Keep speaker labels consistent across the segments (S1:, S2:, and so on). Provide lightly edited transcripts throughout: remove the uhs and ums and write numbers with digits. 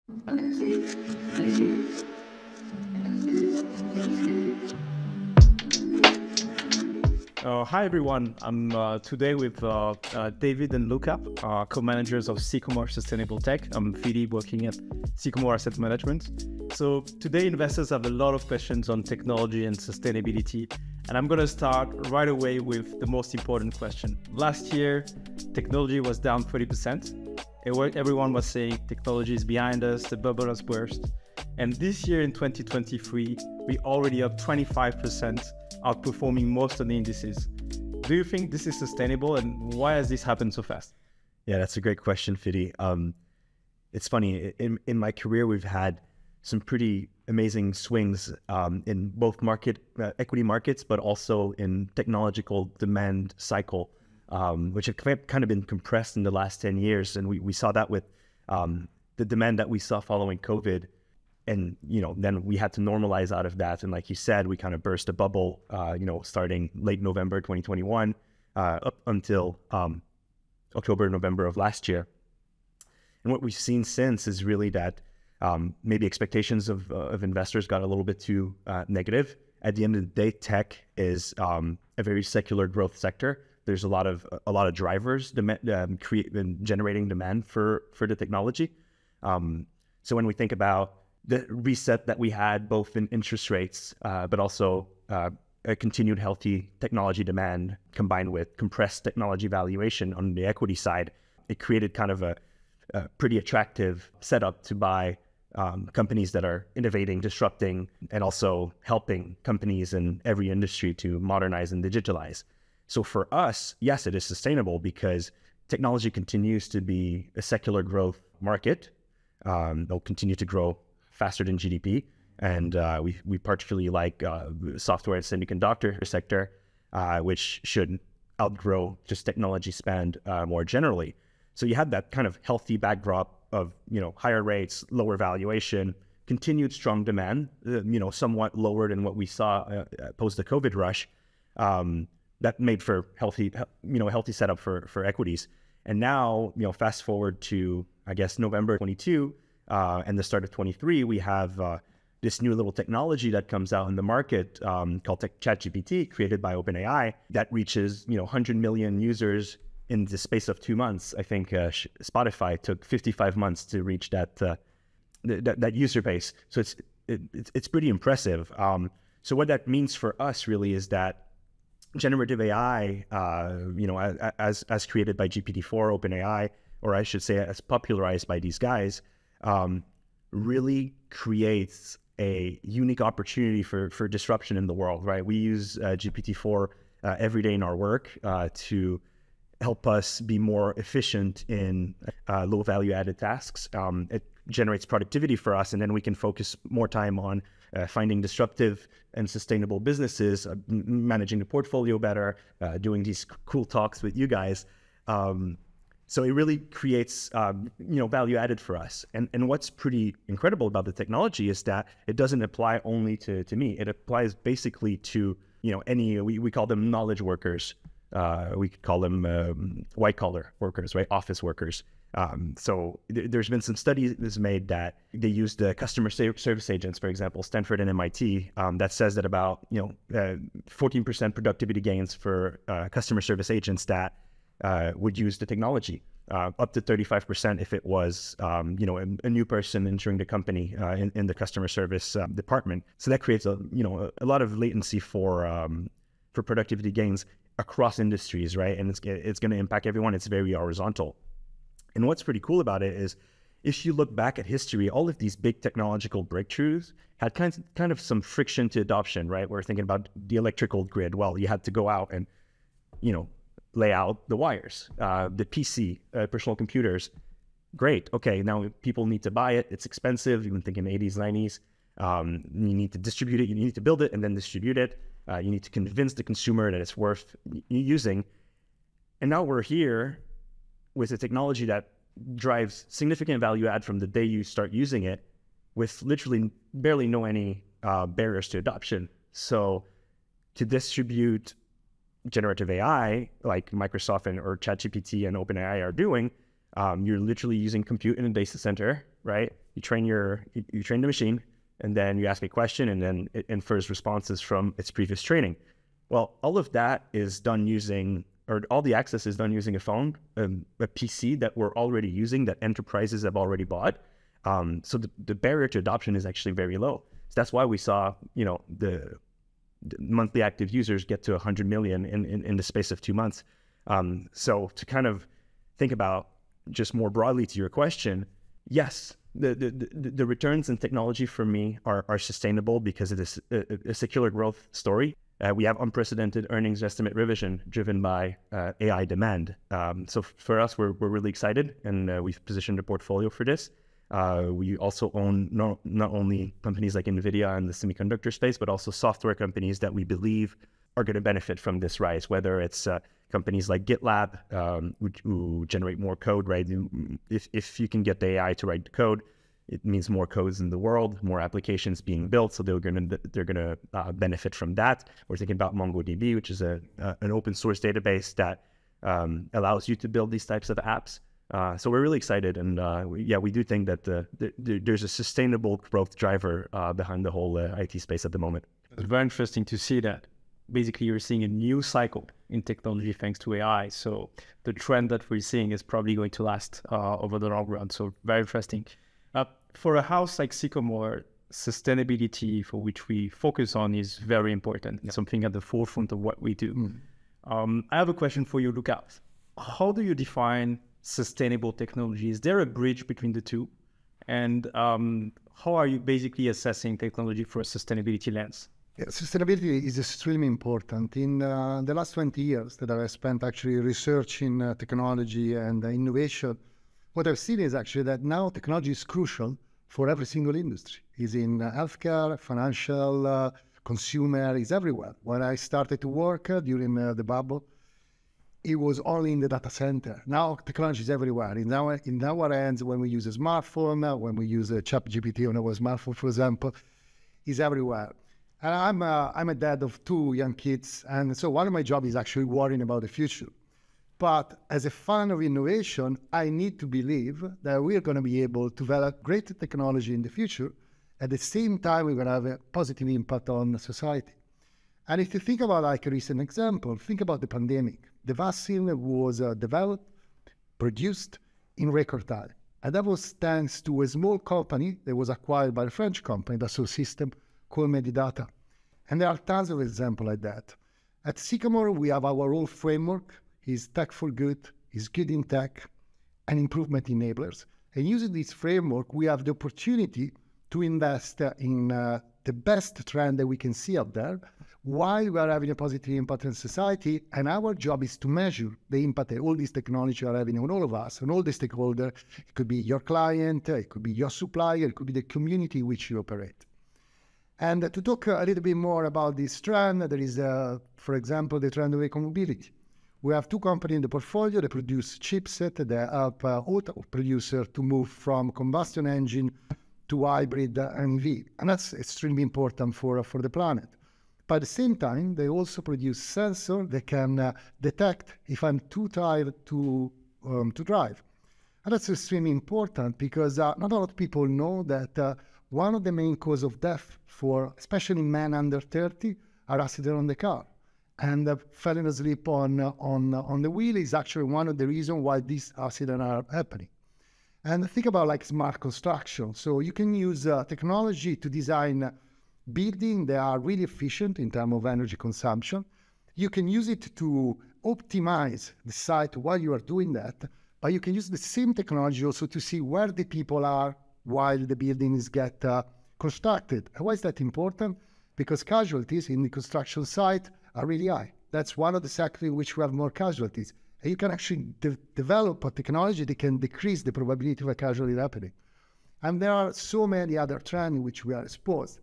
S1: Hi everyone. I'm today with David and Luca, co-managers of Sycamore Sustainable Tech. I'm Fidi working at Sycamore Asset Management. So today investors have a lot of questions on technology and sustainability, and I'm going to start right away with the most important question. Last year, technology was down 30%. Everyone was saying technology is behind us, the bubble has burst. And this year in 2023, we're already up 25%, outperforming most of the indices. Do you think this is sustainable, and why has this happened so fast?
S2: Yeah, that's a great question, Fidi. It's funny, in my career, we've had some pretty amazing swings in both equity markets, but also in technological demand cycle, which have kind of been compressed in the last 10 years. And we saw that with the demand that we saw following COVID. And, then we had to normalize out of that. And like you said, we kind of burst a bubble, starting late November 2021 up until October, November of last year. And what we've seen since is really that maybe expectations of investors got a little bit too negative. At the end of the day, tech is a very secular growth sector. There's a lot of drivers generating demand for the technology. So when we think about the reset that we had both in interest rates, but also a continued healthy technology demand combined with compressed technology valuation on the equity side, it created kind of a pretty attractive setup to buy companies that are innovating, disrupting, and also helping companies in every industry to modernize and digitalize. So for us, yes, it is sustainable because technology continues to be a secular growth market. They'll continue to grow faster than GDP. And we particularly like software and semiconductor sector, which should outgrow just technology spend more generally. So you had that kind of healthy backdrop of, higher rates, lower valuation, continued strong demand, somewhat lower than what we saw post the COVID rush. That made for healthy setup for equities. And now, fast forward to, I guess, November 22, and the start of 23, we have this new little technology that comes out in the market called ChatGPT, created by OpenAI, that reaches 100 million users in the space of 2 months. I think Spotify took 55 months to reach that user base. So it's pretty impressive. So what that means for us really is that generative AI, as created by GPT-4, OpenAI, or I should say as popularized by these guys, really creates a unique opportunity for disruption in the world, right? We use GPT-4 every day in our work to help us be more efficient in low value added tasks. It generates productivity for us, and then we can focus more time on finding disruptive and sustainable businesses, managing the portfolio better, doing these cool talks with you guys. So it really creates, value added for us. And what's pretty incredible about the technology is that it doesn't apply only to me. It applies basically to, we call them knowledge workers. We could call them white collar workers, right? Office workers. So there's been some studies made that they use the customer service agents, for example, Stanford and MIT, that says that about, 14% productivity gains for customer service agents that would use the technology, up to 35% if it was, a new person entering the company in the customer service department. So that creates a lot of latency for productivity gains across industries, right? And it's going to impact everyone. It's very horizontal. And what's pretty cool about it is, if you look back at history, all of these big technological breakthroughs had kind of some friction to adoption, right? We're thinking about the electrical grid. Well, you had to go out and, lay out the wires. The PC, personal computers, great. Okay, now people need to buy it. It's expensive. You've been thinking 80s, 90s. You need to distribute it. You need to build it and then distribute it. You need to convince the consumer that it's worth using. And now we're here with a technology that drives significant value add from the day you start using it, with literally barely any barriers to adoption. So to distribute generative AI, like Microsoft or ChatGPT and OpenAI are doing, you're literally using compute in a data center, right? you train the machine, and then you ask a question, and then it infers responses from its previous training. Well, all of that is done using, or all the access is done using a phone, a PC that we're already using, that enterprises have already bought. So the barrier to adoption is actually very low. So that's why we saw, the monthly active users get to 100 million in the space of 2 months. So to kind of think about just more broadly to your question, yes, the returns in technology for me are sustainable because it is a secular growth story. We have unprecedented earnings estimate revision driven by AI demand. So for us, we're really excited, and we've positioned a portfolio for this. We also own not only companies like NVIDIA in the semiconductor space, but also software companies that we believe are going to benefit from this rise, whether it's companies like GitLab, who generate more code, right? If you can get the AI to write the code, it means more codes in the world, more applications being built, so they're gonna benefit from that. We're thinking about MongoDB, which is an open source database that allows you to build these types of apps. So we're really excited, and we do think that there's a sustainable growth driver behind the whole IT space at the moment.
S1: It's very interesting to see that. Basically, you're seeing a new cycle in technology thanks to AI. So the trend that we're seeing is probably going to last over the long run. So very interesting. For a house like Sycomore, sustainability, for which we focus on, is very important. It's something at the forefront of what we do. I have a question for you, Luca. How do you define sustainable technology? Is there a bridge between the two? And how are you basically assessing technology for a sustainability lens?
S3: Yeah, sustainability is extremely important. In the last 20 years that I've spent actually researching technology and innovation, what I've seen is actually that now technology is crucial for every single industry. It's in healthcare, financial, consumer, is everywhere. When I started to work during the bubble, it was only in the data center. Now technology is everywhere. In our hands, when we use a smartphone, when we use a ChatGPT on our smartphone, for example, is everywhere. And I'm a dad of 2 young kids, and so one of my jobs is actually worrying about the future. But as a fan of innovation, I need to believe that we're going to be able to develop great technology in the future. At the same time, we're going to have a positive impact on society. And if you think about like a recent example, think about the pandemic. The vaccine was developed, produced in record time. And that was thanks to a small company that was acquired by a French company, Dassault Systèmes, called Medidata. And there are tons of examples like that. At Sycomore, we have our own framework. Is tech for good, is good in tech, and improvement enablers. And using this framework, we have the opportunity to invest in the best trend that we can see out there, while we are having a positive impact on society. And our job is to measure the impact that all these technologies are having on all of us, and all the stakeholders. It could be your client, it could be your supplier, it could be the community in which you operate. And to talk a little bit more about this trend, there is, for example, the trend of eco-mobility. We have 2 companies in the portfolio that produce chipset that help auto producers to move from combustion engine to hybrid and EV. And that's extremely important for the planet. But at the same time, they also produce sensors that can detect if I'm too tired to drive. And that's extremely important because not a lot of people know that one of the main causes of death for especially men under 30 are accidents on the car. And falling asleep on the wheel is actually one of the reasons why these accidents are happening. And think about like smart construction. So you can use technology to design buildings that are really efficient in terms of energy consumption. You can use it to optimize the site while you are doing that, but you can use the same technology also to see where the people are while the buildings get constructed. And why is that important? Because casualties in the construction site are really high. That's one of the sectors in which we have more casualties. And you can actually develop a technology that can decrease the probability of a casualty happening. And there are so many other trends in which we are exposed.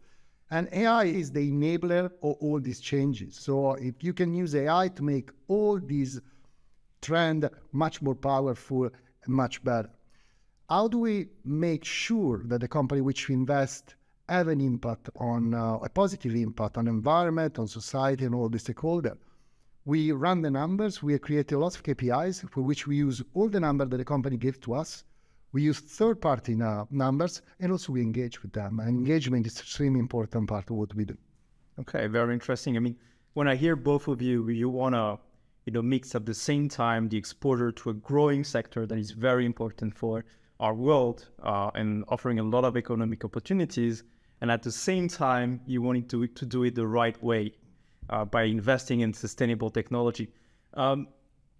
S3: And AI is the enabler of all these changes. So if you can use AI to make all these trends much more powerful and much better. How do we make sure that the company which we invest have an impact on a positive impact on environment, on society, and all the stakeholders? We run the numbers. We create a lot of KPIs for which we use all the numbers that the company gives to us. We use third-party numbers, and also we engage with them. And engagement is an extremely important part of what we do.
S1: Okay, very interesting. I mean, when I hear both of you, you want to mix at the same time the exposure to a growing sector that is very important for our world and offering a lot of economic opportunities. And at the same time, you want to do it the right way by investing in sustainable technology.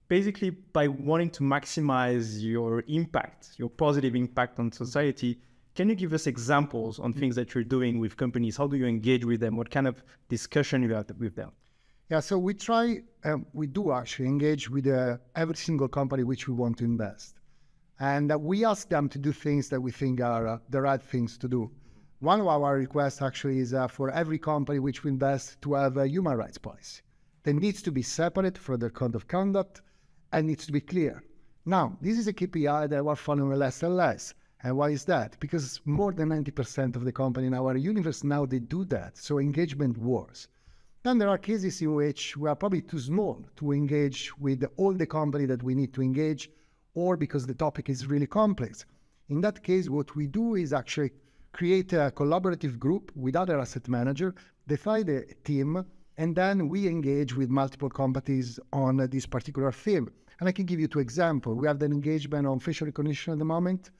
S1: Basically, by wanting to maximize your impact, your positive impact on society, can you give us examples on things that you're doing with companies? How do you engage with them? What kind of discussion you have with them?
S3: Yeah, so we do actually engage with every single company which we want to invest. And we ask them to do things that we think are the right things to do. One of our requests actually is for every company which we invest to have a human rights policy. That needs to be separate from their code of conduct and needs to be clear. Now, this is a KPI that we're following less and less. And why is that? Because more than 90% of the company in our universe now, they do that. So engagement works. Then there are cases in which we are probably too small to engage with all the company that we need to engage, or because the topic is really complex. In that case, what we do is actually create a collaborative group with other asset managers, define a team, and then we engage with multiple companies on this particular theme. And I can give you two examples. We have an engagement on facial recognition at the moment.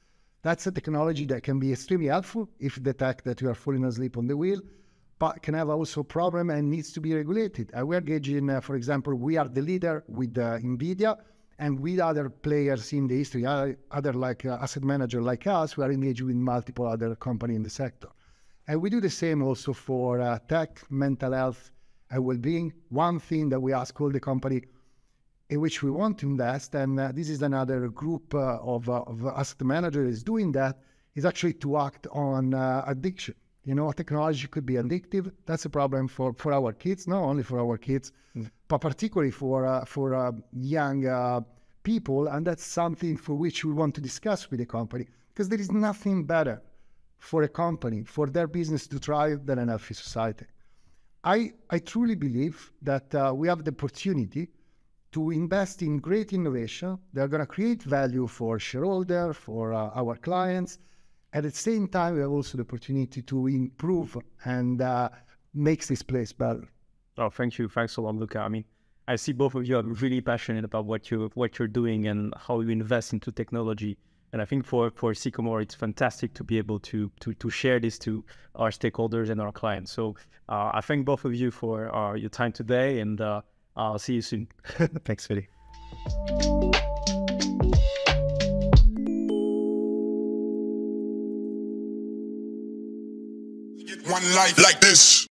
S3: That's a technology that can be extremely helpful if detect that you are falling asleep on the wheel, but can have also a problem and needs to be regulated. We're engaging, for example, we are the leader with NVIDIA, and with other players in the history, other like asset manager like us, we are engaging with multiple other companies in the sector. And we do the same also for tech, mental health, and well-being. One thing that we ask all the company in which we want to invest, and this is another group of asset managers doing that, is actually to act on addiction. Technology could be addictive. That's a problem for our kids, not only for our kids, but particularly for young people. And that's something for which we want to discuss with the company, because there is nothing better for a company, for their business to thrive than a healthy society. I truly believe that we have the opportunity to invest in great innovation. They're going to create value for shareholders, for our clients. At the same time, we have also the opportunity to improve and make this place better.
S1: Oh, thank you. Thanks a lot, Luca. I mean, I see both of you are really passionate about what you're doing and how you invest into technology. And I think for Sycomore, it's fantastic to be able to share this to our stakeholders and our clients. So I thank both of you for your time today, and I'll see you soon.
S2: Thanks, Fidi.
S4: One life like this.